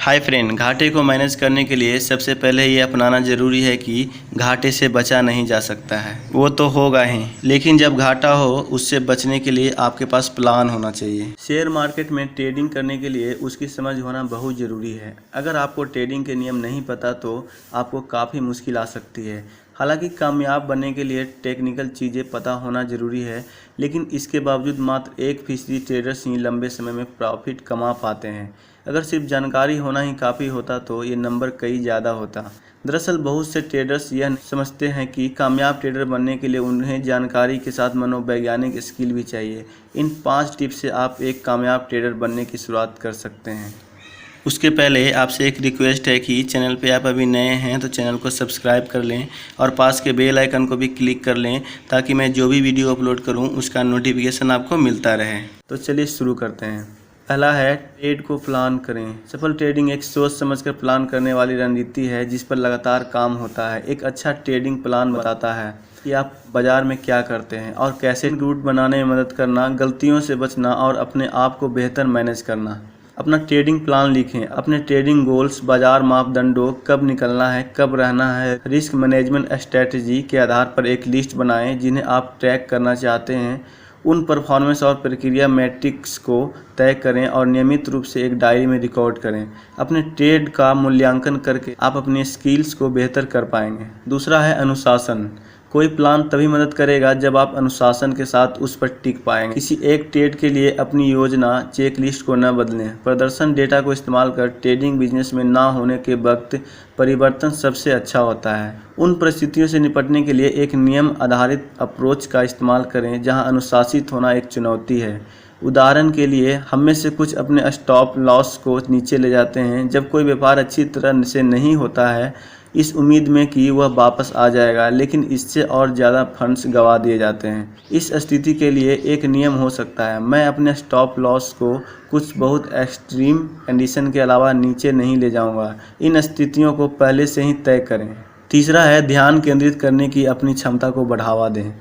Hi friend, घाटे को manage करने के लिए सबसे पहले ये अपनाना ज़रूरी है कि घाटे से बचा नहीं जा सकता है। वो तो होगा ही, लेकिन जब घाटा हो उससे बचने के लिए आपके पास प्लान होना चाहिए। शेयर मार्केट में ट्रेडिंग करने के लिए उसकी समझ होना बहुत ज़रूरी है। अगर आपको ट्रेडिंग के नियम नहीं पता तो आपको काफ़ी मुश्किल आ सकती है। हालांकि कामयाब बनने के लिए टेक्निकल चीज़ें पता होना ज़रूरी है, लेकिन इसके बावजूद मात्र 1% ट्रेडर्स ही लंबे समय में प्रॉफिट कमा पाते हैं। अगर सिर्फ जानकारी होना ही काफ़ी होता तो ये नंबर कई ज़्यादा होता। दरअसल बहुत से ट्रेडर्स यह समझते हैं कि कामयाब ट्रेडर बनने के लिए उन्हें जानकारी के साथ मनोवैज्ञानिक स्किल भी चाहिए। इन 5 टिप्स से आप एक कामयाब ट्रेडर बनने की शुरुआत कर सकते हैं। उसके पहले आपसे एक रिक्वेस्ट है कि चैनल पे आप अभी नए हैं तो चैनल को सब्सक्राइब कर लें और पास के बेल आइकन को भी क्लिक कर लें ताकि मैं जो भी वीडियो अपलोड करूं उसका नोटिफिकेशन आपको मिलता रहे। तो चलिए शुरू करते हैं। पहला है, ट्रेड को प्लान करें। सफल ट्रेडिंग एक सोच समझकर प्लान करने वाली रणनीति है जिस पर लगातार काम होता है। एक अच्छा ट्रेडिंग प्लान बताता है कि आप बाजार में क्या करते हैं और कैसे रूट बनाने में मदद करना, गलतियों से बचना और अपने आप को बेहतर मैनेज करना। अपना ट्रेडिंग प्लान लिखें। अपने ट्रेडिंग गोल्स, बाजार मापदंडों, कब निकलना है, कब रहना है, रिस्क मैनेजमेंट स्ट्रेटजी के आधार पर एक लिस्ट बनाएं जिन्हें आप ट्रैक करना चाहते हैं। उन परफॉर्मेंस और प्रक्रिया मैट्रिक्स को तय करें और नियमित रूप से एक डायरी में रिकॉर्ड करें। अपने ट्रेड का मूल्यांकन करके आप अपने स्किल्स को बेहतर कर पाएंगे। दूसरा है अनुशासन। कोई प्लान तभी मदद करेगा जब आप अनुशासन के साथ उस पर टिक पाएंगे। किसी एक ट्रेड के लिए अपनी योजना, चेकलिस्ट को न बदलें। प्रदर्शन डेटा को इस्तेमाल कर ट्रेडिंग बिजनेस में ना होने के वक्त परिवर्तन सबसे अच्छा होता है। उन परिस्थितियों से निपटने के लिए एक नियम आधारित अप्रोच का इस्तेमाल करें जहां अनुशासित होना एक चुनौती है। उदाहरण के लिए, हम में से कुछ अपने स्टॉप लॉस को नीचे ले जाते हैं जब कोई व्यापार अच्छी तरह से नहीं होता है, इस उम्मीद में कि वह वापस आ जाएगा, लेकिन इससे और ज़्यादा फंड्स गंवा दिए जाते हैं। इस स्थिति के लिए एक नियम हो सकता है, मैं अपने स्टॉप लॉस को कुछ बहुत एक्सट्रीम कंडीशन के अलावा नीचे नहीं ले जाऊंगा। इन स्थितियों को पहले से ही तय करें। तीसरा है, ध्यान केंद्रित करने की अपनी क्षमता को बढ़ावा दें।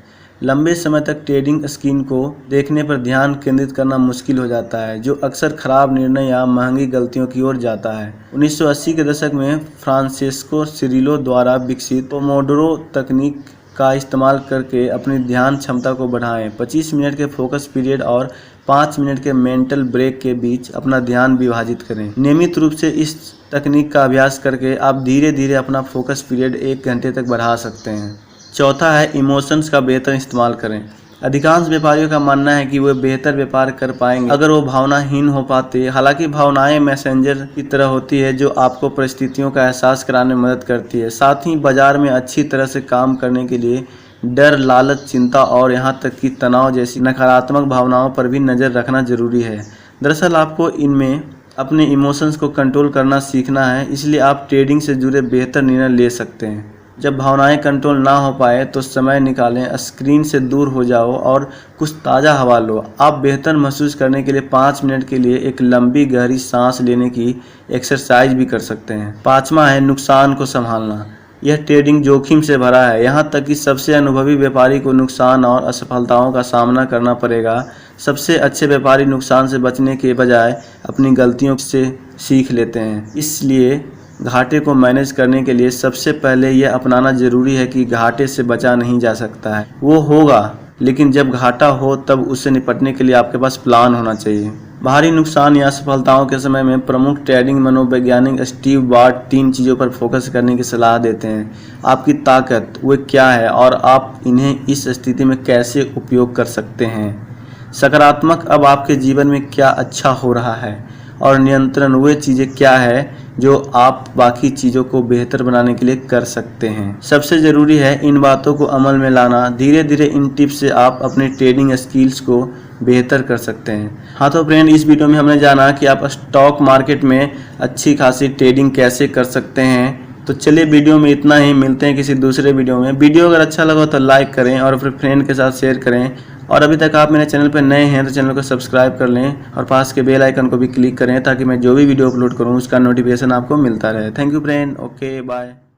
लंबे समय तक ट्रेडिंग स्क्रीन को देखने पर ध्यान केंद्रित करना मुश्किल हो जाता है, जो अक्सर खराब निर्णय या महंगी गलतियों की ओर जाता है। 1980 के दशक में फ्रांसेस्को सिरिलो द्वारा विकसित पोमोडोरो तकनीक का इस्तेमाल करके अपनी ध्यान क्षमता को बढ़ाएं। 25 मिनट के फोकस पीरियड और 5 मिनट के मेंटल ब्रेक के बीच अपना ध्यान विभाजित करें। नियमित रूप से इस तकनीक का अभ्यास करके आप धीरे धीरे अपना फोकस पीरियड 1 घंटे तक बढ़ा सकते हैं। चौथा है, इमोशंस का बेहतर इस्तेमाल करें। अधिकांश व्यापारियों का मानना है कि वे बेहतर व्यापार कर पाएंगे अगर वो भावनाहीन हो पाते। हालांकि भावनाएं मैसेंजर की तरह होती है जो आपको परिस्थितियों का एहसास कराने में मदद करती है। साथ ही बाजार में अच्छी तरह से काम करने के लिए डर, लालच, चिंता और यहाँ तक कि तनाव जैसी नकारात्मक भावनाओं पर भी नज़र रखना जरूरी है। दरअसल आपको इनमें अपने इमोशंस को कंट्रोल करना सीखना है, इसलिए आप ट्रेडिंग से जुड़े बेहतर निर्णय ले सकते हैं। जब भावनाएं कंट्रोल ना हो पाए तो समय निकालें, स्क्रीन से दूर हो जाओ और कुछ ताज़ा हवा लो। आप बेहतर महसूस करने के लिए 5 मिनट के लिए एक लंबी गहरी सांस लेने की एक्सरसाइज भी कर सकते हैं। पांचवा है, नुकसान को संभालना। यह ट्रेडिंग जोखिम से भरा है, यहाँ तक कि सबसे अनुभवी व्यापारी को नुकसान और असफलताओं का सामना करना पड़ेगा। सबसे अच्छे व्यापारी नुकसान से बचने के बजाय अपनी गलतियों से सीख लेते हैं। इसलिए घाटे को मैनेज करने के लिए सबसे पहले यह अपनाना जरूरी है कि घाटे से बचा नहीं जा सकता है। वो होगा, लेकिन जब घाटा हो तब उससे निपटने के लिए आपके पास प्लान होना चाहिए। बाहरी नुकसान या असफलताओं के समय में प्रमुख ट्रेडिंग मनोवैज्ञानिक स्टीव बार्ट 3 चीज़ों पर फोकस करने की सलाह देते हैं। आपकी ताकत वो क्या है और आप इन्हें इस स्थिति में कैसे उपयोग कर सकते हैं। सकारात्मक, अब आपके जीवन में क्या अच्छा हो रहा है, और नियंत्रण, वे चीज़ें क्या है जो आप बाकी चीज़ों को बेहतर बनाने के लिए कर सकते हैं। सबसे ज़रूरी है इन बातों को अमल में लाना। धीरे धीरे इन टिप्स से आप अपने ट्रेडिंग स्किल्स को बेहतर कर सकते हैं। हाँ तो फ्रेंड, इस वीडियो में हमने जाना कि आप स्टॉक मार्केट में अच्छी खासी ट्रेडिंग कैसे कर सकते हैं। तो चलिए वीडियो में इतना ही, मिलते हैं किसी दूसरे वीडियो में। वीडियो अगर अच्छा लगा तो लाइक करें और फिर फ्रेंड के साथ शेयर करें। और अभी तक आप मेरे चैनल पर नए हैं तो चैनल को सब्सक्राइब कर लें और पास के बेल आइकन को भी क्लिक करें ताकि मैं जो भी वीडियो अपलोड करूं उसका नोटिफिकेशन आपको मिलता रहे। Thank you friend, okay bye.